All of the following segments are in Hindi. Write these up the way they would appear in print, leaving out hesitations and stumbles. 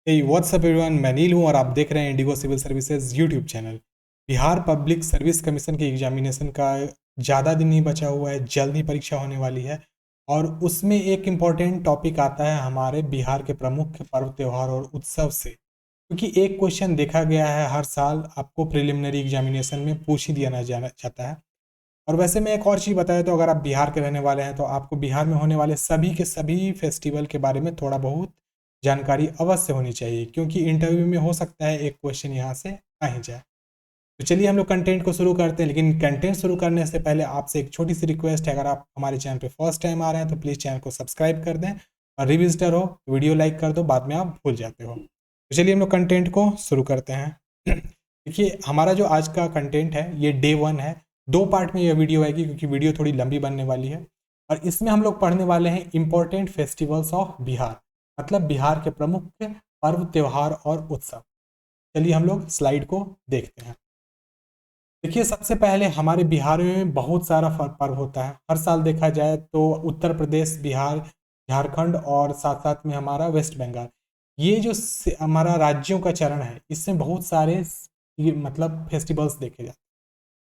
व्हाट्सअप एवरीवन, मैं नील हूँ और आप देख रहे हैं Indigo civil services YouTube channel. Bihar public service commission के एग्जामिनेशन का ज़्यादा दिन नहीं बचा हुआ है, जल्द ही परीक्षा होने वाली है। और उसमें एक इम्पॉर्टेंट टॉपिक आता है हमारे बिहार के प्रमुख पर्व त्यौहार और उत्सव से, क्योंकि एक क्वेश्चन देखा गया है हर साल आपको प्रिलिमिनरी एग्जामिनेशन में पूछ ही दिया जाना चाहता है। और वैसे मैं एक और चीज़ बताया, तो अगर आप बिहार के रहने वाले हैं तो आपको बिहार में होने वाले सभी के सभी फेस्टिवल के बारे में थोड़ा बहुत जानकारी अवश्य होनी चाहिए, क्योंकि इंटरव्यू में हो सकता है एक क्वेश्चन यहाँ से आ ही जाए। तो चलिए हम लोग कंटेंट को शुरू करते हैं, लेकिन कंटेंट शुरू करने से पहले आपसे एक छोटी सी रिक्वेस्ट है, अगर आप हमारे चैनल पे फर्स्ट टाइम आ रहे हैं तो प्लीज़ चैनल को सब्सक्राइब कर दें, और रिविजिटर हो वीडियो लाइक कर दो, बाद में आप भूल जाते हो। तो चलिए हम लोग कंटेंट को शुरू करते हैं। देखिए, हमारा जो आज का कंटेंट है ये डे 1 है। 2 पार्ट में यह वीडियो आएगी, क्योंकि वीडियो थोड़ी लंबी बनने वाली है। और इसमें हम लोग पढ़ने वाले हैं इंपॉर्टेंट फेस्टिवल्स ऑफ बिहार, मतलब बिहार के प्रमुख पर्व त्योहार और उत्सव। चलिए हम लोग स्लाइड को देखते हैं। देखिए, सबसे पहले हमारे बिहार में बहुत सारा पर्व होता है। हर साल देखा जाए तो उत्तर प्रदेश, बिहार, झारखंड और साथ साथ में हमारा वेस्ट बंगाल, ये जो हमारा राज्यों का चरण है, इसमें बहुत सारे मतलब फेस्टिवल्स देखे जाते हैं।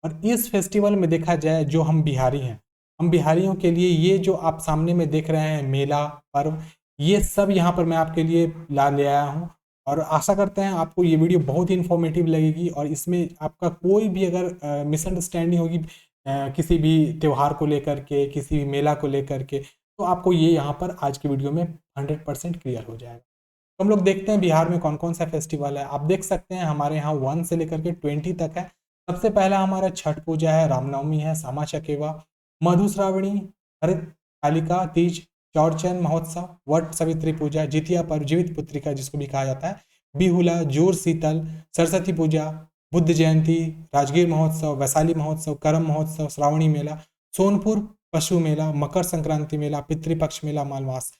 और इस फेस्टिवल में देखा जाए, जो हम बिहारी हैं, हम बिहारियों के लिए ये जो आप सामने में देख रहे हैं मेला पर्व, ये सब यहाँ पर मैं आपके लिए ले आया हूँ। और आशा करते हैं आपको ये वीडियो बहुत ही इन्फॉर्मेटिव लगेगी, और इसमें आपका कोई भी अगर मिसअंडरस्टैंडिंग होगी किसी भी त्यौहार को लेकर के, किसी भी मेला को लेकर के, तो आपको ये यहाँ पर आज की वीडियो में 100% क्लियर हो जाएगा। तो हम लोग देखते हैं बिहार में कौन कौन सा फेस्टिवल है। आप देख सकते हैं हमारे यहाँ 1 से लेकर के 20 तक है। सबसे पहला हमारा छठ पूजा है, रामनवमी है, सामा चकेवा, मधुश्रावणी, हरितालिका तीज, चौरचन महोत्सव, वट सावित्री पूजा, जितिया पर्व, जीवित पुत्रिका जिसको भी कहा जाता है, बिहुला, जोर शीतल, सरस्वती पूजा, बुद्ध जयंती, राजगीर महोत्सव, वैशाली महोत्सव, करम महोत्सव, श्रावणी मेला, सोनपुर पशु मेला, मकर संक्रांति मेला, पितृपक्ष मेला, मालवास।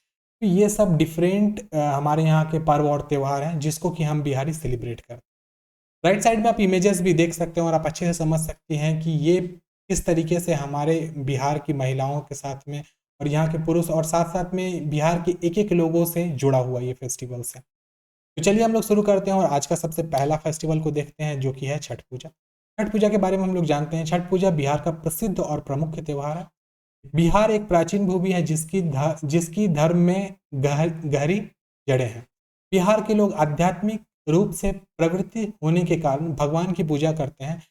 तो ये सब डिफरेंट हमारे यहाँ के पर्व और त्यौहार हैं, जिसको कि हम बिहारी सेलिब्रेट करते हैं। राइट साइड में आप इमेजेस भी देख सकते हैं, और आप अच्छे से समझ सकते हैं कि ये किस तरीके से हमारे बिहार की महिलाओं के साथ में और यहाँ के पुरुष और साथ साथ में बिहार के एक एक लोगों से जुड़ा हुआ ये फेस्टिवल है। तो चलिए हम लोग शुरू करते हैं, और आज का सबसे पहला फेस्टिवल को देखते हैं, जो कि है छठ पूजा। छठ पूजा के बारे में हम लोग जानते हैं, छठ पूजा बिहार का प्रसिद्ध और प्रमुख त्यौहार है। बिहार एक प्राचीन भूमि है जिसकी धर्म में गहरी जड़ें हैं। बिहार के लोग आध्यात्मिक रूप से प्रवृत्ति होने के कारण भगवान की पूजा करते हैं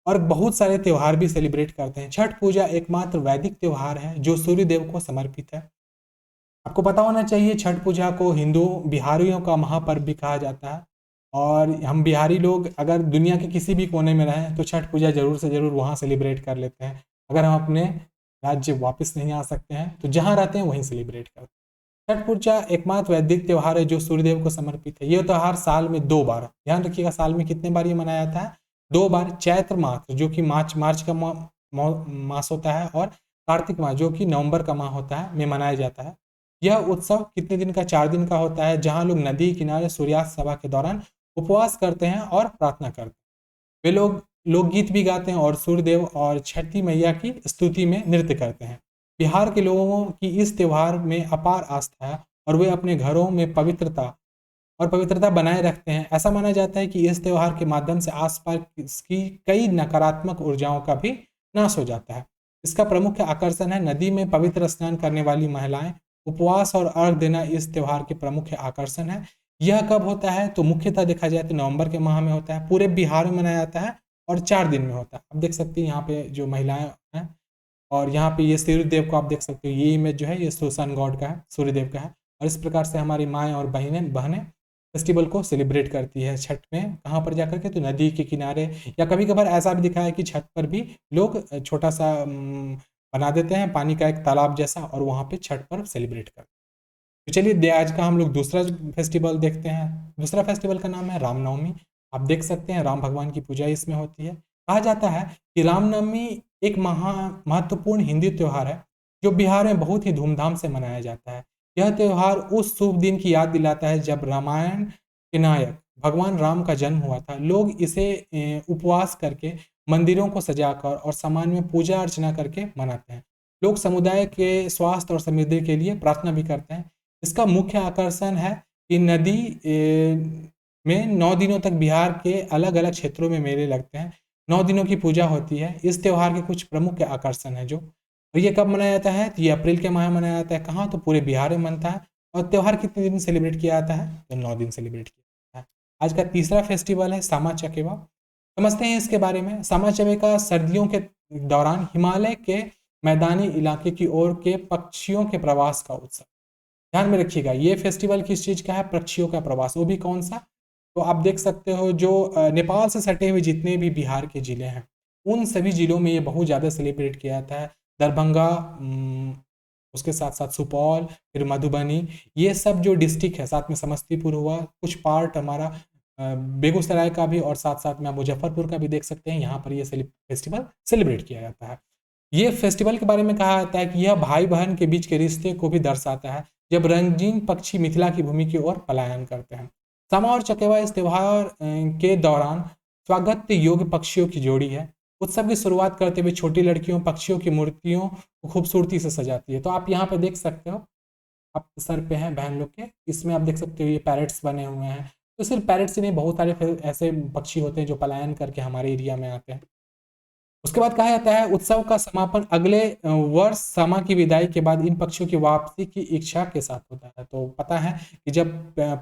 और बहुत सारे त्यौहार भी सेलिब्रेट करते हैं। छठ पूजा एकमात्र वैदिक त्यौहार है जो सूर्य देव को समर्पित है। आपको पता होना चाहिए, छठ पूजा को हिंदू बिहारियों का महापर्व भी कहा जाता है। और हम बिहारी लोग अगर दुनिया के किसी भी कोने में रहें तो छठ पूजा जरूर से जरूर वहाँ सेलिब्रेट कर लेते हैं। अगर हम अपने राज्य वापस नहीं आ सकते हैं तो जहाँ रहते हैं वहीं सेलिब्रेट करते हैं। छठ पूजा एकमात्र वैदिक त्यौहार है जो सूर्यदेव को समर्पित है। ये त्यौहार साल में 2 बार, ध्यान रखिएगा, साल में कितने बार ये मनाया जाता है? 2 बार। चैत्र मास जो कि मार्च का मास होता है, और कार्तिक मास जो कि नवंबर का माह होता है में मनाया जाता है। यह उत्सव कितने दिन का? 4 दिन का होता है, जहाँ लोग नदी किनारे सूर्यास्त सभा के दौरान उपवास करते हैं और प्रार्थना करते हैं। वे लोग लोकगीत भी गाते हैं और सूर्यदेव और छठी मैया की स्तुति में नृत्य करते हैं। बिहार के लोगों की इस त्यौहार में अपार आस्था है और वे अपने घरों में पवित्रता बनाए रखते हैं। ऐसा माना जाता है कि इस त्यौहार के माध्यम से आसपास की कई नकारात्मक ऊर्जाओं का भी नाश हो जाता है। इसका प्रमुख आकर्षण है नदी में पवित्र स्नान करने वाली महिलाएं। उपवास और अर्घ देना इस त्यौहार के प्रमुख आकर्षण है। यह कब होता है? तो मुख्यतः देखा जाए तो नवंबर के माह में होता है, पूरे बिहार में मनाया जाता है और 4 दिन में होता है। आप देख सकते हैं यहाँ पे जो महिलाएं हैं, और यहाँ पे ये सूर्यदेव को आप देख सकते हो, ये इमेज जो है ये सन गॉड का है, सूर्यदेव का है। और इस प्रकार से हमारी माएँ और बहनें फेस्टिवल को सेलिब्रेट करती है छठ में। कहाँ पर जाकर के? तो नदी के किनारे, या कभी कभार ऐसा भी दिखा है कि छठ पर भी लोग छोटा सा बना देते हैं पानी का एक तालाब जैसा, और वहाँ पे छठ पर्व सेलिब्रेट करते हैं। तो चलिए आज का हम लोग दूसरा फेस्टिवल देखते हैं। दूसरा फेस्टिवल का नाम है रामनवमी। आप देख सकते हैं राम भगवान की पूजा इसमें होती है। कहा जाता है कि रामनवमी एक महत्वपूर्ण हिंदू त्यौहार है जो बिहार में बहुत ही धूमधाम से मनाया जाता है। यह त्यौहार उस शुभ दिन की याद दिलाता है जब रामायण के नायक भगवान राम का जन्म हुआ था। लोग इसे उपवास करके, मंदिरों को सजाकर और सामान्य में पूजा अर्चना करके मनाते हैं। लोग समुदाय के स्वास्थ्य और समृद्धि के लिए प्रार्थना भी करते हैं। इसका मुख्य आकर्षण है कि नदी में 9 दिनों तक बिहार के अलग अलग क्षेत्रों में मेले लगते हैं। 9 दिनों की पूजा होती है। इस त्यौहार के कुछ प्रमुख आकर्षण हैं जो, और ये कब मनाया जाता है, तो ये अप्रैल के माह में मनाया जाता है। कहाँ, तो पूरे बिहार में मनता है। और त्यौहार कितने दिन सेलिब्रेट किया जाता है, तो 9 दिन सेलिब्रेट किया जाता है। आज का तीसरा फेस्टिवल है सामा चकेवा। समझते हैं इसके बारे में। सामा चकेवा सर्दियों के दौरान हिमालय के मैदानी इलाके की ओर के पक्षियों के प्रवास का उत्सव। ध्यान में रखिएगा, ये फेस्टिवल किस चीज़ का है, पक्षियों का प्रवास। वो भी कौन सा, तो आप देख सकते हो जो नेपाल से सटे हुए जितने भी बिहार के ज़िले हैं, उन सभी ज़िलों में ये बहुत ज़्यादा सेलिब्रेट किया जाता है। दरभंगा, उसके साथ साथ सुपौल, फिर मधुबनी, ये सब जो डिस्ट्रिक्ट है, साथ में समस्तीपुर हुआ, कुछ पार्ट हमारा बेगूसराय का भी, और साथ साथ में आप मुजफ्फरपुर का भी देख सकते हैं। यहाँ पर ये फेस्टिवल सेलिब्रेट किया जाता है। ये फेस्टिवल के बारे में कहा जाता है कि यह भाई बहन के बीच के रिश्ते को भी दर्शाता है, जब रंगीन पक्षी मिथिला की भूमि की ओर पलायन करते हैं। सामा और चकेवा इस त्योहार के दौरान स्वागत योग्य पक्षियों की जोड़ी है। उत्सव की शुरुआत करते हुए छोटी लड़कियों पक्षियों की मूर्तियों को खूबसूरती से सजाती है। तो आप यहाँ पे देख सकते हो, आप सर पे हैं बहन लोग के, इसमें आप देख सकते हो ये पैरेट्स बने हुए हैं। तो सिर्फ पैरेट्स ही नहीं, बहुत सारे ऐसे पक्षी होते हैं जो पलायन करके हमारे एरिया में आते हैं। उसके बाद कहा जाता है उत्सव का समापन अगले वर्ष सामा की विदाई के बाद इन पक्षियों की वापसी की इच्छा के साथ होता है। तो पता है कि जब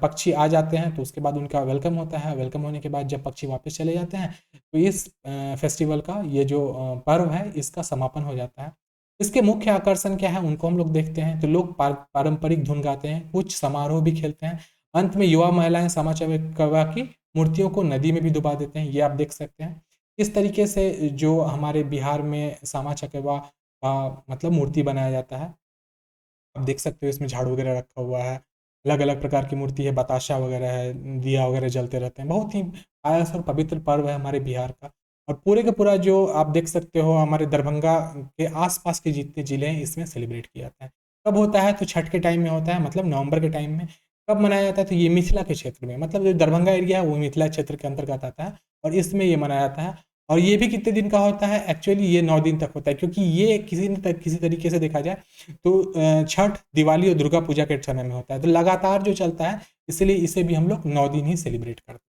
पक्षी आ जाते हैं तो उसके बाद उनका वेलकम होता है। वेलकम होने के बाद जब पक्षी वापस चले जाते हैं तो इस फेस्टिवल का ये जो पर्व है इसका समापन हो जाता है। इसके मुख्य आकर्षण क्या है उनको हम लोग देखते हैं। तो लोग पारंपरिक धुन गाते हैं, कुछ समारोह भी खेलते हैं। अंत में युवा महिलाएं सामा चकेवा की मूर्तियों को नदी में भी डुबा देते हैं, ये आप देख सकते हैं। इस तरीके से जो हमारे बिहार में सामा चकेवा का मतलब मूर्ति बनाया जाता है। आप देख सकते हो इसमें झाड़ू वगैरह रखा हुआ है, अलग अलग प्रकार की मूर्ति है, बताशा वगैरह है, दिया वगैरह जलते रहते हैं। बहुत ही पायस और पवित्र पर्व है हमारे बिहार का। और पूरे का पूरा जो आप देख सकते हो हमारे दरभंगा के आसपास के जितने ज़िले हैं इसमें सेलिब्रेट किया जाता है। कब होता है, तो छठ के टाइम में होता है, मतलब नवंबर के टाइम में। कब मनाया जाता है, तो ये मिथिला के क्षेत्र में, मतलब जो दरभंगा एरिया है वो मिथिला क्षेत्र के अंतर्गत आता है और इसमें ये मनाया जाता है। और ये भी कितने दिन का होता है, एक्चुअली ये 9 दिन तक होता है, क्योंकि ये किसी तरीके से देखा जाए तो छठ, दिवाली और दुर्गा पूजा के समय में होता है, तो लगातार जो चलता है, इसलिए इसे भी हम लोग 9 दिन ही सेलिब्रेट करते हैं।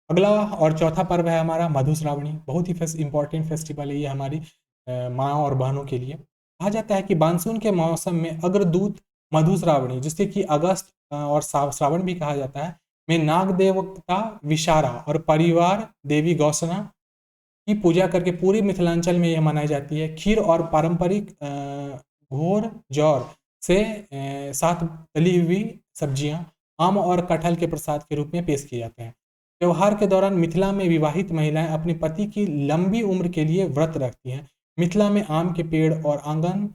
अगला और चौथा पर्व है हमारा मधुश्रावणी। बहुत ही इंपॉर्टेंट फेस्टिवल है ये हमारी माँ और बहनों के लिए। कहा जाता है कि मानसून के मौसम में अग्रदूत मधुश्रावणी, जिससे कि अगस्त और श्रावण भी कहा जाता है, में नाग देवता विशारा और परिवार देवी गौसना की पूजा करके पूरी मिथिलांचल में यह मनाई जाती है। खीर और पारंपरिक घोर जौर से साथ तली हुई सब्जियां, आम और कटहल के प्रसाद के रूप में पेश किए जाते हैं। त्योहार के दौरान मिथिला में विवाहित महिलाएं अपने पति की लंबी उम्र के लिए व्रत रखती हैं। मिथिला में आम के पेड़ और आंगन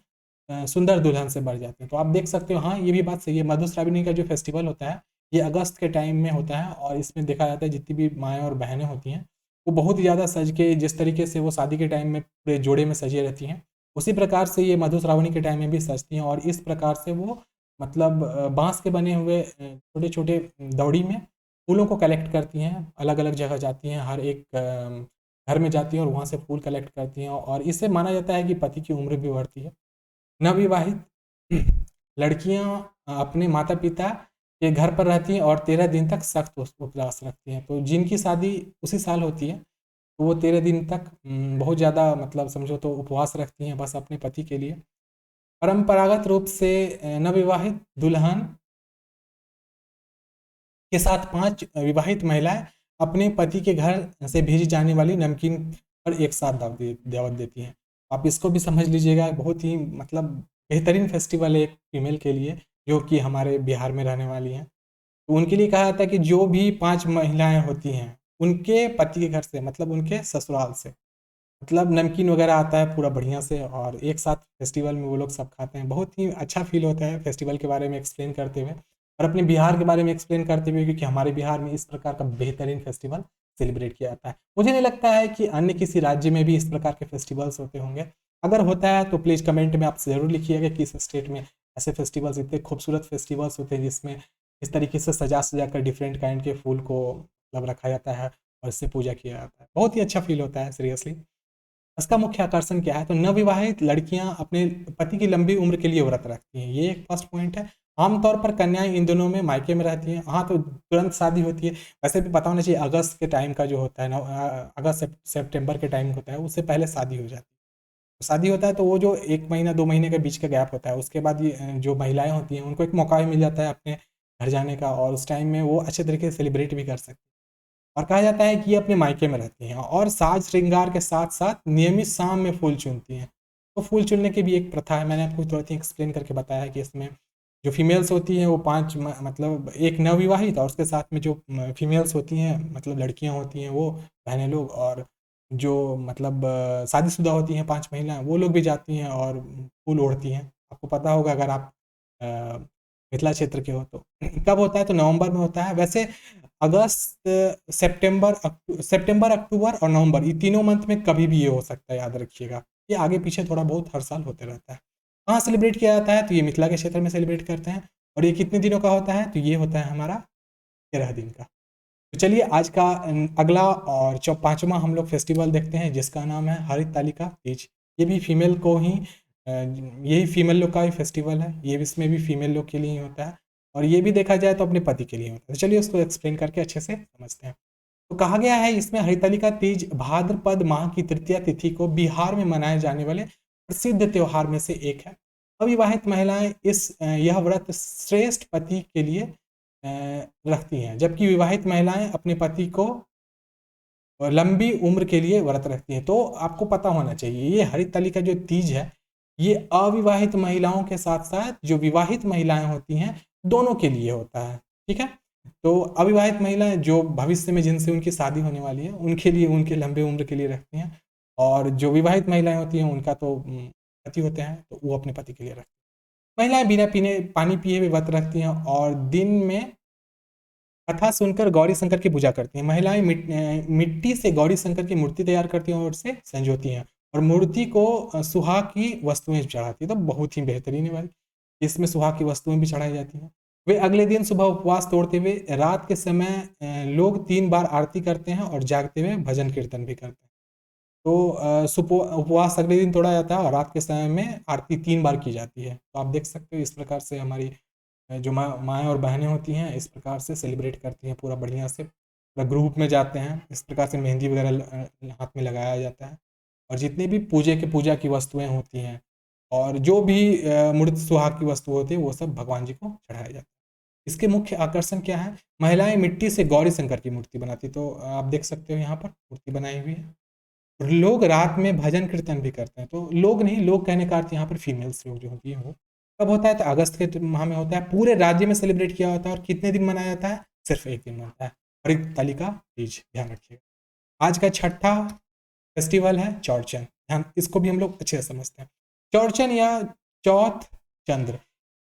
सुंदर दुल्हन से भर जाते हैं। तो आप देख सकते हो, हाँ ये भी बात सही है। मधुश्रावणी का जो फेस्टिवल होता है ये अगस्त के टाइम में होता है और इसमें देखा जाता है जितनी भी माएँ और बहनें होती हैं वो बहुत ही ज़्यादा सज के, जिस तरीके से वो शादी के टाइम में पूरे जोड़े में सजी रहती हैं, उसी प्रकार से ये मधुश्रावणी के टाइम में भी सजती हैं। और इस प्रकार से वो मतलब बाँस के बने हुए छोटे-छोटे दौड़ी में फूलों को कलेक्ट करती हैं, अलग-अलग जगह जाती हैं, हर एक घर में जाती हैं और वहाँ से फूल कलेक्ट करती हैं। और इससे माना जाता है कि पति की उम्र भी बढ़ती है। नवविवाहित लड़कियां अपने माता पिता के घर पर रहती हैं और 13 दिन तक सख्त उपवास रखती हैं। तो जिनकी शादी उसी साल होती है तो वो 13 दिन तक बहुत ज़्यादा मतलब समझो तो उपवास रखती हैं बस अपने पति के लिए। परंपरागत रूप से नवविवाहित दुल्हन के साथ 5 विवाहित महिलाएं अपने पति के घर से भेजी जाने वाली नमकीन पर एक साथ दावत देती हैं। आप इसको भी समझ लीजिएगा, बहुत ही मतलब बेहतरीन फेस्टिवल है एक फीमेल के लिए जो कि हमारे बिहार में रहने वाली हैं। तो उनके लिए कहा जाता है कि जो भी 5 महिलाएं होती हैं उनके पति के घर से, मतलब उनके ससुराल से, मतलब नमकीन वगैरह आता है पूरा बढ़िया से और एक साथ फेस्टिवल में वो लोग सब खाते हैं। बहुत ही अच्छा फील होता है फेस्टिवल के बारे में एक्सप्लेन करते हुए और अपने बिहार के बारे में एक्सप्लेन करते हुए, क्योंकि हमारे बिहार में इस प्रकार का बेहतरीन फेस्टिवल सेलिब्रेट किया जाता है। मुझे नहीं लगता है कि अन्य किसी राज्य में भी इस प्रकार के फेस्टिवल्स होते होंगे। अगर होता है तो प्लीज़ कमेंट में आप ज़रूर लिखिएगा कि इस स्टेट में ऐसे फेस्टिवल्स, इतने खूबसूरत फेस्टिवल्स होते हैं जिसमें इस तरीके से सजा कर डिफरेंट काइंड के फूल को मतलब रखा जाता है और इससे पूजा किया जाता है। बहुत ही अच्छा फील होता है सीरियसली। इसका मुख्य आकर्षण क्या है, तो नवविवाहित लड़कियां अपने पति की लंबी उम्र के लिए व्रत रखती हैं, ये एक फर्स्ट पॉइंट है। आमतौर पर कन्याएं इन दिनों में मायके में रहती हैं। हाँ, तो तुरंत शादी होती है। वैसे भी पता होना चाहिए अगस्त के टाइम का जो होता है ना, अगस्त सितंबर के टाइम होता है, उससे पहले शादी हो जाती है। शादी होता है तो वो जो 1 महीना 2 महीने के बीच का गैप होता है, उसके बाद ये जो महिलाएं होती हैं उनको एक मौका भी मिल जाता है अपने घर जाने का, और उस टाइम में वो अच्छे तरीके से सेलिब्रेट भी कर सकती हैं। और कहा जाता है कि ये अपने मायके में रहती हैं और साज श्रृंगार के साथ साथ नियमित शाम में फूल चुनती हैं। तो फूल चुनने की भी एक प्रथा है, मैंने आपको तुरंत ही एक्सप्लेन करके बताया है कि इसमें जो फीमेल्स होती हैं वो पांच मतलब एक नवविवाहित और उसके साथ में जो फीमेल्स होती हैं मतलब लड़कियां होती हैं वो बहनें लोग, और जो मतलब शादीशुदा होती हैं 5 महिलाएं, वो लोग भी जाती हैं और फूल ओढ़ती हैं। आपको पता होगा अगर आप अ, मिथिला क्षेत्र के हो तो। कब होता है? तो नवंबर में होता है। वैसे अगस्त, सितंबर, अक्टूबर और नवंबर, ये तीनों मंथ में कभी भी ये हो सकता है, याद रखिएगा। ये आगे पीछे थोड़ा बहुत हर साल होते रहता है। कहाँ सेलिब्रेट किया जाता है? तो ये मिथिला के क्षेत्र में सेलिब्रेट करते हैं। और ये कितने दिनों का होता है? तो ये होता है हमारा 13 दिन का। तो चलिए आज का अगला और पांचवा हम लोग फेस्टिवल देखते हैं जिसका नाम है हरितालिका तीज। ये भी फीमेल को ही यही फीमेल लोग का ही फेस्टिवल है। ये भी इसमें भी फीमेल लोग के लिए ही होता है, और ये भी देखा जाए तो अपने पति के लिए होता है। तो चलिए उसको एक्सप्लेन करके अच्छे से समझते हैं। तो कहा गया है इसमें हरितालिका तीज भाद्रपद माह की तृतीया तिथि को बिहार में मनाए जाने वाले प्रसिद्ध त्योहार में से एक है। अविवाहित महिलाएं यह व्रत श्रेष्ठ पति के लिए रखती हैं, जबकि विवाहित महिलाएं अपने पति को लंबी उम्र के लिए व्रत रखती हैं। तो आपको पता होना चाहिए ये हरितालिका जो तीज है, ये अविवाहित महिलाओं के साथ साथ जो विवाहित महिलाएं होती हैं दोनों के लिए होता है। ठीक है? तो अविवाहित महिलाएं जो भविष्य में जिनसे उनकी शादी होने वाली है उनके लिए, उनके लंबे उम्र के लिए रखती हैं, और जो विवाहित महिलाएं होती हैं उनका तो पति होते हैं तो वो अपने पति के लिए रखती हैं। महिलाएं बिना पीने पानी पिए हुए व्रत रखती हैं और दिन में कथा सुनकर गौरी शंकर की पूजा करती हैं। महिलाएं मिट्टी से गौरी शंकर की मूर्ति तैयार करती हैं और उसे संजोती हैं, और मूर्ति को सुहाग की वस्तुएं चढ़ाती हैं। तो बहुत ही बेहतरीन है भाई, इसमें सुहाग की वस्तुएं भी चढ़ाई जाती हैं। वे अगले दिन सुबह उपवास तोड़ते हुए रात के समय लोग 3 बार आरती करते हैं और जागते हुए भजन कीर्तन भी करते हैं। तो उपवास अगले दिन तोड़ा जाता है और रात के समय में आरती 3 बार की जाती है। तो आप देख सकते हो इस प्रकार से हमारी जो माएँ और बहनें होती हैं इस प्रकार से सेलिब्रेट करती हैं पूरा बढ़िया से। पूरा ग्रुप में जाते हैं, इस प्रकार से मेहंदी वगैरह हाथ में लगाया जाता है, और जितनी भी पूजा की वस्तुएं होती हैं और जो भी मूर्त सुहाग की वस्तु होती है वो सब भगवान जी को चढ़ाया जाता है। इसके मुख्य आकर्षण क्या है? महिलाएं मिट्टी से गौरी शंकर की मूर्ति बनाती, तो आप देख सकते हो यहाँ पर मूर्ति बनाई हुई है। और लोग रात में भजन कीर्तन भी करते हैं। तो लोग नहीं, लोग कहने का अर्थ यहाँ पर फीमेल्स लोग जो होती है वो। कब होता है? तो अगस्त के माह में होता है। पूरे राज्य में सेलिब्रेट किया होता है। और कितने दिन मनाया जाता है? सिर्फ एक दिन होता है, हरितालिका तीज, ध्यान रखिएगा। आज का छठा फेस्टिवल है चौड़चन। ध्यान, इसको भी हम लोग अच्छे से समझते हैं। चौड़चन या चौथ चंद्र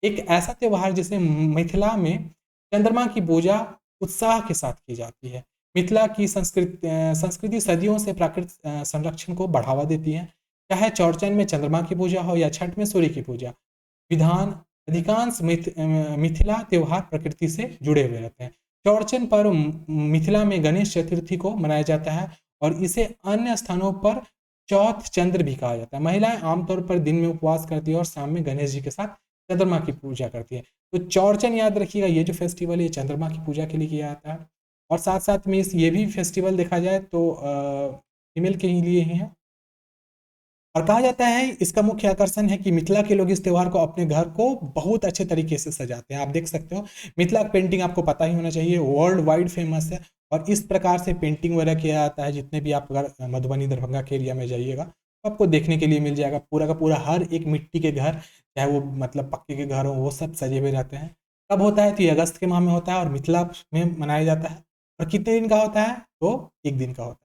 एक ऐसा त्योहार जिसे मिथिला में चंद्रमा की पूजा उत्साह के साथ की जाती है। मिथिला की संस्कृति सदियों से प्राकृतिक संरक्षण को बढ़ावा देती है। चाहे चौड़चन में चंद्रमा की पूजा हो या छठ में सूर्य की पूजा, विधान अधिकांश मिथिला त्योहार प्रकृति से जुड़े हुए रहते हैं। चौड़चन पर मिथिला में गणेश चतुर्थी को मनाया जाता है और इसे अन्य स्थानों पर चौथ चंद्र भी कहा जाता है। महिलाएं आमतौर पर दिन में उपवास करती है और शाम में गणेश जी के साथ चंद्रमा की पूजा करती है। तो चौड़चन याद रखिएगा, ये जो फेस्टिवल है ये चंद्रमा की पूजा के लिए किया जाता है। और साथ साथ में इस ये भी फेस्टिवल देखा जाए तो फीमेल के ही लिए ही है। और कहा जाता है इसका मुख्य आकर्षण है कि मिथिला के लोग इस त्योहार को अपने घर को बहुत अच्छे तरीके से सजाते हैं। आप देख सकते हो मिथिला पेंटिंग आपको पता ही होना चाहिए, वर्ल्ड वाइड फेमस है। और इस प्रकार से पेंटिंग वगैरह किया जाता है। जितने भी आप अगर मधुबनी दरभंगा के एरिया में जाइएगा तो आपको देखने के लिए मिल जाएगा। पूरा का पूरा हर एक मिट्टी के घर, चाहे वो मतलब पक्के के घर हो, वो सब सजे हुए रहते हैं। कब होता है? तो ये अगस्त के माह में होता है और मिथिला में मनाया जाता है। और कितने दिन का होता है? तो एक दिन का होता है।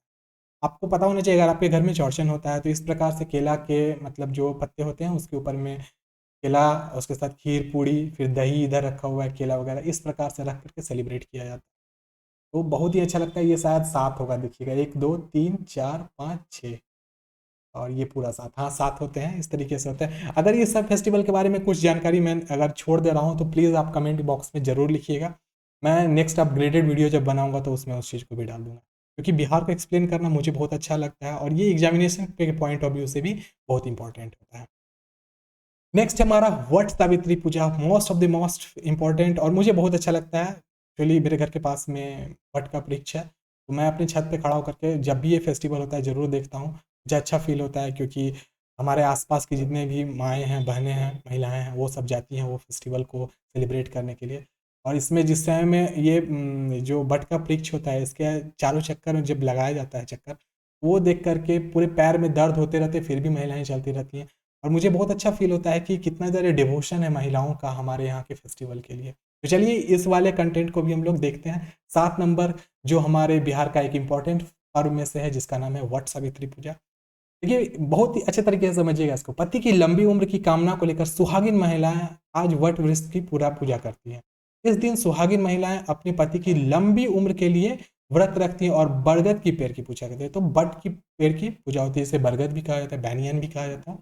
आपको पता होना चाहिए अगर आपके घर में चौड़चन होता है तो इस प्रकार से केला के मतलब जो पत्ते होते हैं उसके ऊपर में केला, उसके साथ खीर पूड़ी, फिर दही इधर रखा हुआ है, केला वगैरह इस प्रकार से रख करके सेलिब्रेट किया जाता है। तो बहुत ही अच्छा लगता है। ये शायद 7 होगा, देखिएगा 1 2 3 4 5 6, और ये पूरा 7, हाँ 7 होते हैं। इस तरीके से होता है। अगर ये सब फेस्टिवल के बारे में कुछ जानकारी मैं अगर छोड़ दे रहा हूँ तो प्लीज़ आप कमेंट बॉक्स में ज़रूर लिखिएगा। मैं नेक्स्ट अपग्रेडेड वीडियो जब बनाऊंगा तो उसमें उस चीज़ को भी डाल दूंगा, क्योंकि बिहार को एक्सप्लेन करना मुझे बहुत अच्छा लगता है और ये एग्जामिनेशन के पॉइंट ऑफ व्यू से भी बहुत इंपॉर्टेंट होता है। नेक्स्ट हमारा Vat Savitri puja, most of the most important, और मुझे बहुत अच्छा लगता है। एक्चुअली मेरे घर के पास में वट का वृक्ष है, तो मैं अपनी छत पे खड़ा होकर के जब भी ये फेस्टिवल होता है ज़रूर देखता हूँ। मुझे अच्छा फील होता है, क्योंकि हमारे आसपास की जितने भी माएँ हैं, बहनें हैं, महिलाएँ हैं, वो सब जाती हैं वो फेस्टिवल को सेलिब्रेट करने के लिए। और इसमें जिस समय में ये जो वट का वृक्ष होता है, इसके चारों चक्कर में जब लगाया जाता है चक्कर, वो देख कर के पूरे पैर में दर्द होते रहते, फिर भी महिलाएँ चलती रहती हैं। और मुझे बहुत अच्छा फील होता है कि कितना ज़्यादा डिवोशन है महिलाओं का हमारे यहाँ के फेस्टिवल के लिए। तो चलिए इस वाले कंटेंट को भी हम लोग देखते हैं। 7 नंबर जो हमारे बिहार का एक इम्पॉर्टेंट पर्व में से है, जिसका नाम है वट सावित्री पूजा। देखिए बहुत ही अच्छे तरीके से समझिएगा इसको। पति की लंबी उम्र की कामना को लेकर सुहागिन महिलाएं आज वट वृक्ष की पूरा पूजा करती हैं। इस दिन सुहागिन महिलाएं अपने पति की लंबी उम्र के लिए व्रत रखती हैं और बरगद की पेड़ की पूजा करती हैं। तो बट की पेड़ की पूजा होती है, इसे बरगद भी कहा जाता है, बैनियन भी कहा जाता है।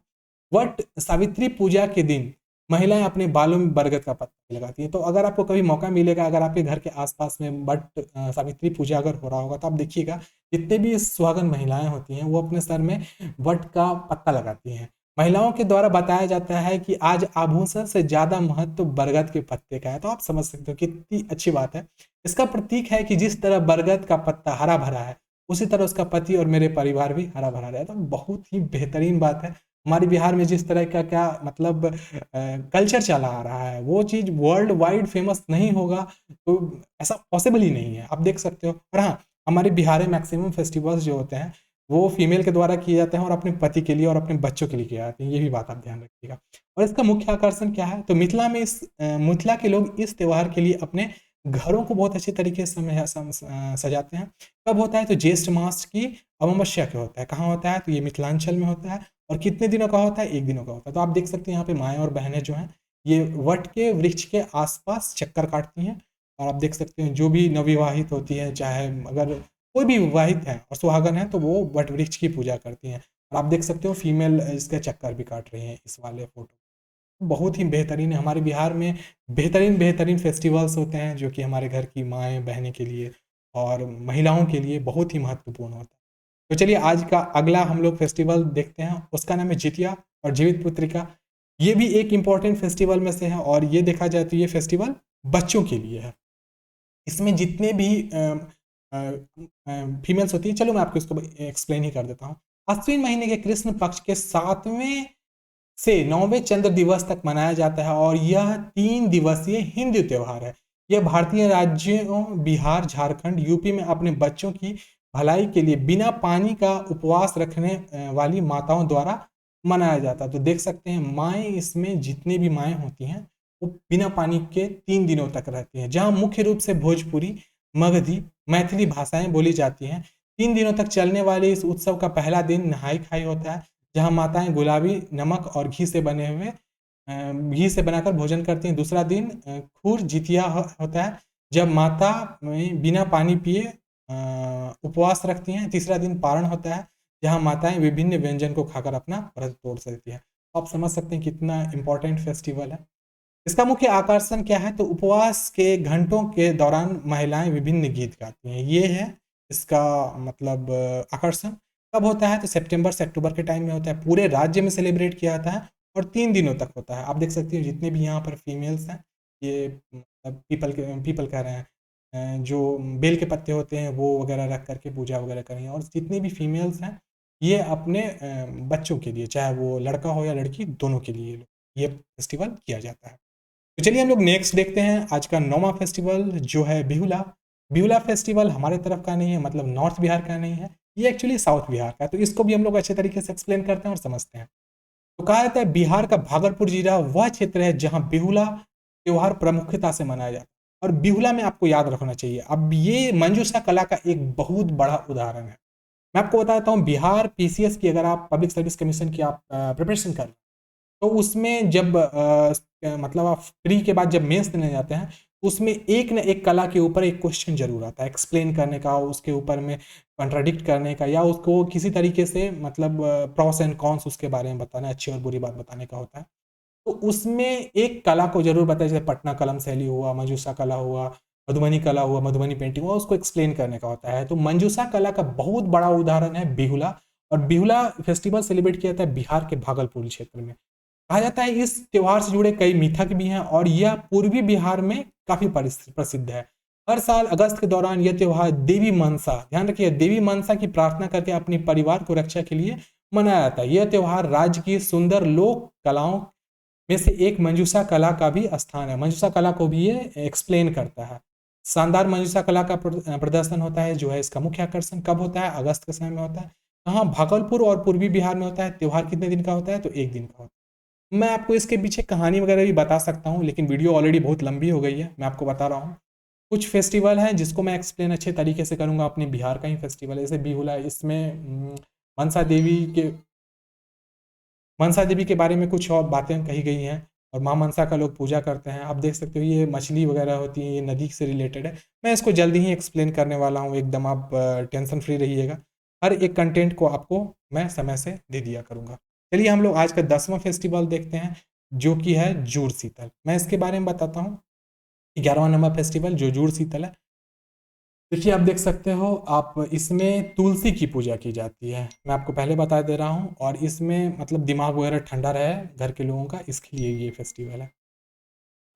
वट सावित्री पूजा के दिन महिलाएं अपने बालों में बरगद का पत्ता लगाती हैं। तो अगर आपको कभी मौका मिलेगा, अगर आपके घर के आसपास में वट सावित्री पूजा अगर हो रहा होगा, तो आप देखिएगा जितने भी सुहागन महिलाएं होती हैं वो अपने सर में वट का पत्ता लगाती हैं। महिलाओं के द्वारा बताया जाता है कि आज आभूषण से ज्यादा महत्व बरगद के पत्ते का है। तो आप समझ सकते हो कितनी अच्छी बात है। इसका प्रतीक है कि जिस तरह बरगद का पत्ता हरा भरा है, उसी तरह उसका पति और मेरे परिवार भी हरा भरा रहे। तो बहुत ही बेहतरीन बात है। हमारे बिहार में जिस तरह का क्या मतलब कल्चर चला आ रहा है, वो चीज़ वर्ल्ड वाइड फेमस नहीं होगा, तो ऐसा पॉसिबल ही नहीं है। आप देख सकते हो। और हाँ, हमारे बिहार में मैक्सिमम फेस्टिवल्स जो होते हैं वो फीमेल के द्वारा किए जाते हैं और अपने पति के लिए और अपने बच्चों के लिए किए जाते हैं। ये भी बात आप ध्यान रखिएगा। और इसका मुख्य आकर्षण क्या है, तो मिथिला में मिथिला के लोग इस त्यौहार के लिए अपने घरों को बहुत अच्छे तरीके से सजाते हैं। कब होता है, तो ज्येष्ठ मास की अमावस्या के होता है। कहाँ होता है, तो ये मिथिलांचल में होता है। और कितने दिनों का होता है, 1 दिनों का होता है। तो आप देख सकते हैं यहाँ पे माएँ और बहनें जो हैं ये वट के वृक्ष के आसपास चक्कर काटती हैं। और आप देख सकते हैं जो भी नवविवाहित होती है, चाहे अगर कोई भी विवाहित है और सुहागन है, तो वो वट वृक्ष की पूजा करती हैं। और आप देख सकते हो फीमेल इसके चक्कर भी काट रही हैं इस वाले फोटो। बहुत ही बेहतरीन है। हमारे बिहार में बेहतरीन बेहतरीन फेस्टिवल्स होते हैं जो कि हमारे घर की माएँ बहनें के लिए और महिलाओं के लिए बहुत ही महत्वपूर्ण होता है। तो चलिए आज का अगला हम लोग फेस्टिवल देखते हैं, उसका नाम है जितिया और जीवित पुत्रिका। ये भी एक इम्पॉर्टेंट फेस्टिवल में से है, और ये देखा जाए तो ये फेस्टिवल बच्चों के लिए है। इसमें जितने भी फीमेल्स होती हैं, चलो मैं आपको इसको एक्सप्लेन ही कर देता हूँ। अश्विन महीने के कृष्ण पक्ष के 7वें से 9वें चंद्र दिवस तक मनाया जाता है, और यह 3 दिवसीय हिंदू त्यौहार है। यह भारतीय राज्यों बिहार, झारखंड, यूपी में अपने बच्चों की भलाई के लिए बिना पानी का उपवास रखने वाली माताओं द्वारा मनाया जाता है। तो देख सकते हैं माएँ, इसमें जितनी भी माएँ होती हैं वो बिना पानी के 3 दिनों तक रहती हैं। जहाँ मुख्य रूप से भोजपुरी, मगधी, मैथिली भाषाएं बोली जाती हैं। 3 दिनों तक चलने वाले इस उत्सव का पहला दिन नहाई खाई होता है, जहाँ माताएं गुलाबी नमक और घी से बने हुए घी से बनाकर भोजन करती हैं। दूसरा दिन खूर जितिया होता है, जब माता बिना पानी पिए उपवास रखती हैं। तीसरा दिन पारण होता है, जहाँ माताएं विभिन्न व्यंजन को खाकर अपना व्रत तोड़ सकती है। आप समझ सकते हैं कितना इंपॉर्टेंट फेस्टिवल है। इसका मुख्य आकर्षण क्या है, तो उपवास के घंटों के दौरान महिलाएं विभिन्न गीत गाती हैं। ये है इसका मतलब आकर्षण। कब होता है, तो सितंबर से अक्टूबर के टाइम में होता है। पूरे राज्य में सेलिब्रेट किया जाता है और 3 दिनों तक होता है। आप देख सकते हैं जितने भी यहाँ पर फीमेल्स हैं, ये मतलब पीपल कह रहे हैं, जो बेल के पत्ते होते हैं वो वगैरह रख करके पूजा वगैरह करें। और जितनी भी फीमेल्स हैं ये अपने बच्चों के लिए, चाहे वो लड़का हो या लड़की, दोनों के लिए ये फेस्टिवल किया जाता है। तो चलिए हम लोग नेक्स्ट देखते हैं आज का 9वां फेस्टिवल जो है बिहुला। बिहुला फेस्टिवल हमारे तरफ का नहीं है, मतलब नॉर्थ बिहार का नहीं है, ये एक्चुअली साउथ बिहार का है। तो इसको भी हम लोग अच्छे तरीके से एक्सप्लेन करते हैं और समझते हैं। तो कहा जाता है बिहार का भागलपुर जिला वह क्षेत्र है जहां बिहुला त्योहार प्रमुखता से मनाया जाता है। और बिहुला में आपको याद रखना चाहिए, अब ये मंजूषा कला का एक बहुत बड़ा उदाहरण है। मैं आपको बताता हूँ, बिहार पीसीएस की अगर आप पब्लिक सर्विस कमीशन की आप प्रिपरेशन कर, तो उसमें जब मतलब आप प्री के बाद जब मेंस देने जाते हैं, उसमें एक न एक कला के ऊपर एक क्वेश्चन जरूर आता है एक्सप्लेन करने का, उसके ऊपर में कॉन्ट्राडिक्ट करने का, या उसको किसी तरीके से मतलब प्रॉस एंड कॉन्स उसके बारे में बताना, अच्छी और बुरी बात बताने का होता है। तो उसमें एक कला को जरूर बताया, जैसे पटना कलम शैली हुआ, मंजूषा कला हुआ, मधुबनी कला हुआ, मधुबनी पेंटिंग हुआ, उसको एक्सप्लेन करने का होता है। तो मंजूषा कला का बहुत बड़ा उदाहरण है बिहुला। और बिहुला फेस्टिवल सेलिब्रेट किया जाता है बिहार के भागलपुर क्षेत्र में। कहा जाता है इस त्योहार से जुड़े कई मिथक भी हैं और यह पूर्वी बिहार में काफी प्रसिद्ध है। हर साल अगस्त के दौरान यह त्योहार देवी मनसा, ध्यान रखिए, देवी मनसा की प्रार्थना करके अपने परिवार को रक्षा के लिए मनाया जाता है। यह त्योहार राज्य की सुंदर लोक कलाओं में से एक मंजूषा कला का भी स्थान है। मंजूषा कला को भी ये एक्सप्लेन करता है। शानदार मंजूषा कला का प्रदर्शन होता है जो है इसका मुख्य आकर्षण। कब होता है? अगस्त के समय में होता है। कहाँ? भागलपुर और पूर्वी बिहार में होता है। त्योहार कितने दिन का होता है? तो एक दिन का होता है। मैं आपको इसके पीछे कहानी वगैरह भी बता सकता हूँ, लेकिन वीडियो ऑलरेडी बहुत लंबी हो गई है, मैं आपको बता रहा हूँ। कुछ फेस्टिवल हैं जिसको मैं एक्सप्लेन अच्छे तरीके से करूँगा। अपने बिहार का ही फेस्टिवल है, जैसे बिहुला, इसमें मनसा देवी के बारे में कुछ और बातें कही गई हैं और माँ मनसा का लोग पूजा करते हैं। आप देख सकते हो ये मछली वगैरह होती है, ये नदी से रिलेटेड है। मैं इसको जल्दी ही एक्सप्लेन करने वाला हूँ, एकदम आप टेंशन फ्री रहिएगा। हर एक कंटेंट को आपको मैं समय से दे दिया करूँगा। चलिए हम लोग आज का 10वां फेस्टिवल देखते हैं जो कि है जूड़ शीतल। मैं इसके बारे में बताता हूँ। 11वां नंबर फेस्टिवल जो जूड़ शीतल है, देखिए आप देख सकते हो, आप इसमें तुलसी की पूजा की जाती है। मैं आपको पहले बता दे रहा हूँ, और इसमें मतलब दिमाग वगैरह ठंडा रहे घर के लोगों का, इसके लिए ये फेस्टिवल है।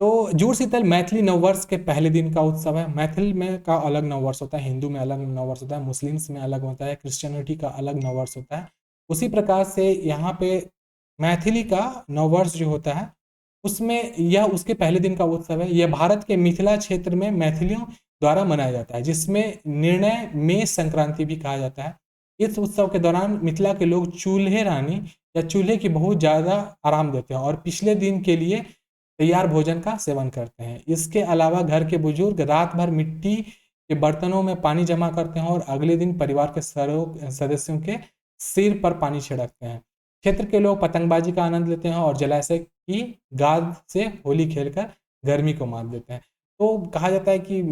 तो जूड़ शीतल मैथिली नववर्ष के पहले दिन का उत्सव है। मैथिल में का अलग नववर्ष होता है, हिंदू में अलग नववर्ष होता है, मुस्लिम्स में अलग होता है, क्रिश्चियनिटी का अलग नववर्ष होता है। उसी प्रकार से यहाँ पे मैथिली का नववर्ष जो होता है उसमें यह उसके पहले दिन का उत्सव है। यह भारत के मिथिला क्षेत्र में मैथिलियों द्वारा मनाया जाता है, जिसमें निर्णय मेष संक्रांति भी कहा जाता है। इस उत्सव के दौरान मिथिला के लोग चूल्हे रानी या चूल्हे की बहुत ज़्यादा आराम देते हैं और पिछले दिन के लिए तैयार भोजन का सेवन करते हैं। इसके अलावा घर के बुजुर्ग रात भर मिट्टी के बर्तनों में पानी जमा करते हैं और अगले दिन परिवार के सदस्यों के सिर पर पानी छिड़कते हैं। क्षेत्र के लोग पतंगबाजी का आनंद लेते हैं और जलाशय की गाद से होली खेलकर गर्मी को मात देते हैं। तो कहा जाता है कि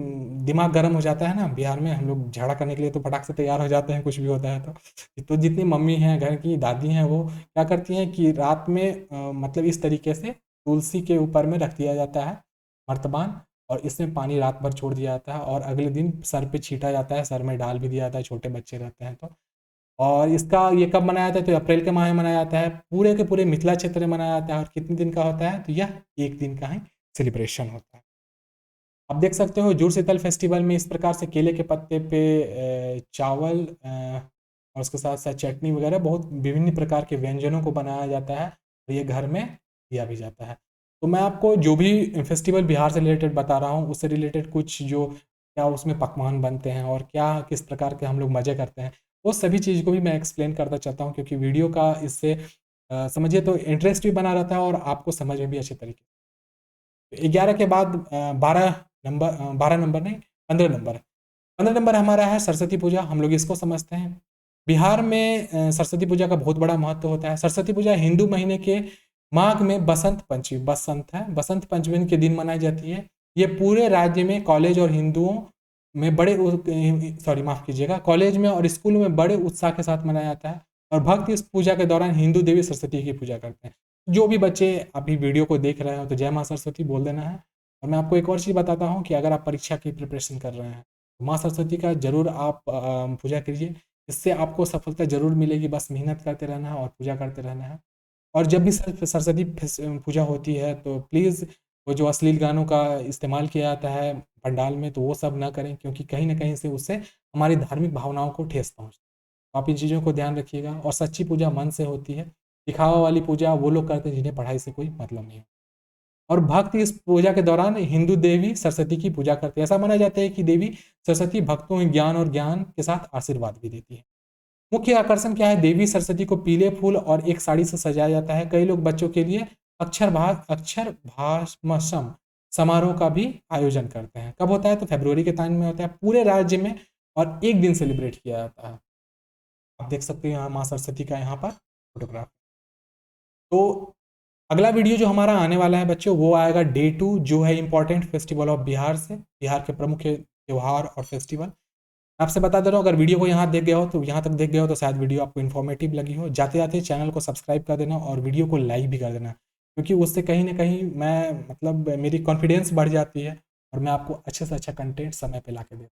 दिमाग गर्म हो जाता है ना, बिहार में हम लोग झगड़ा करने के लिए तो फटाक से तैयार हो जाते हैं, कुछ भी होता है तो जितनी मम्मी हैं, घर की दादी हैं, वो क्या करती हैं कि रात में मतलब इस तरीके से तुलसी के ऊपर में रख दिया जाता है मर्तबान, और इसमें पानी रात भर छोड़ दिया जाता है और अगले दिन सर पे छीटा जाता है, सर में डाल भी दिया जाता है, छोटे बच्चे रहते हैं तो। और इसका ये कब मनाया जाता है? तो अप्रैल के माह में मनाया जाता है। पूरे के पूरे मिथिला क्षेत्र में मनाया जाता है। और कितने दिन का होता है? तो यह एक दिन का ही सेलिब्रेशन होता है। आप देख सकते हो जूड़ शीतल फेस्टिवल में इस प्रकार से केले के पत्ते पे चावल और उसके साथ साथ चटनी वगैरह बहुत विभिन्न प्रकार के व्यंजनों को बनाया जाता है और ये घर में दिया भी जाता है। तो मैं आपको जो भी फेस्टिवल बिहार से रिलेटेड बता रहा हूँ उससे रिलेटेड कुछ जो क्या उसमें पकवान बनते हैं और क्या किस प्रकार के हम लोग मज़े करते हैं, वो सभी चीज़ को भी मैं एक्सप्लेन करना चाहता हूँ, क्योंकि वीडियो का इससे समझिए तो इंटरेस्ट भी बना रहता है और आपको समझ में भी अच्छे तरीके। 11 के बाद 12 नंबर नहीं, 15 नंबर। 15 नंबर हमारा है सरस्वती पूजा। हम लोग इसको समझते हैं। बिहार में सरस्वती पूजा का बहुत बड़ा महत्व होता है। सरस्वती पूजा हिंदू महीने के माघ में बसंत पंचमी, बसंत पंचमी के दिन मनाई जाती है। ये पूरे राज्य में कॉलेज और हिंदुओं में बड़े सॉरी माफ़ कीजिएगा, कॉलेज में और स्कूलों में बड़े उत्साह के साथ मनाया जाता है और भक्त इस पूजा के दौरान हिंदू देवी सरस्वती की पूजा करते हैं। जो भी बच्चे अभी वीडियो को देख रहे हो तो जय माँ सरस्वती बोल देना है। और मैं आपको एक और चीज़ बताता हूँ कि अगर आप परीक्षा की प्रिपरेशन कर रहे हैं तो माँ सरस्वती का जरूर आप पूजा कीजिए। इससे आपको सफलता जरूर मिलेगी, बस मेहनत करते रहना है और पूजा करते रहना है। और जब भी सरस्वती पूजा होती है तो प्लीज़ वो जो अश्लील गानों का इस्तेमाल किया जाता है पंडाल में, तो वो सब ना करें, क्योंकि कहीं न कहीं से उससे हमारी धार्मिक भावनाओं को ठेस पहुँचती है। आप इन चीज़ों को ध्यान रखिएगा। और सच्ची पूजा मन से होती है। दिखावा वाली पूजा वो लोग करते हैं जिन्हें पढ़ाई से कोई मतलब नहीं। और भक्त इस पूजा के दौरान हिंदू देवी सरस्वती की पूजा करते हैं। ऐसा माना जाता है कि देवी सरस्वती भक्तों में ज्ञान और ज्ञान के साथ आशीर्वाद भी देती है। मुख्य आकर्षण क्या है? देवी सरस्वती को पीले फूल और एक साड़ी से सजाया जाता है। कई लोग बच्चों के लिए अक्षर भाषम समारोह का भी आयोजन करते हैं। कब होता है? तो फरवरी के टाइम में होता है पूरे राज्य में, और एक दिन सेलिब्रेट किया जाता है। आप देख सकते हैं यहाँ माँ सरस्वती का यहाँ पर फोटोग्राफ। तो अगला वीडियो जो हमारा आने वाला है बच्चों, वो आएगा डे 2, जो है इंपॉर्टेंट फेस्टिवल ऑफ बिहार से, बिहार के प्रमुख त्योहार और फेस्टिवल। आपसे बता दे रहा हूँ, अगर वीडियो को यहाँ देख गया हो तो यहाँ तक देख गया हो तो शायद वीडियो आपको इन्फॉर्मेटिव लगी हो। जाते जाते चैनल को सब्सक्राइब कर देना और वीडियो को लाइक भी कर देना, क्योंकि उससे कहीं ना कहीं मैं मतलब मेरी कॉन्फिडेंस बढ़ जाती है और मैं आपको अच्छे से अच्छा कंटेंट समय पे ला के देता हूँ।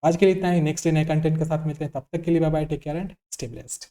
आज के लिए इतना ही। नेक्स्ट डे नए कंटेंट के साथ मिलते हैं। तब तक के लिए bye bye, take care and stay blessed.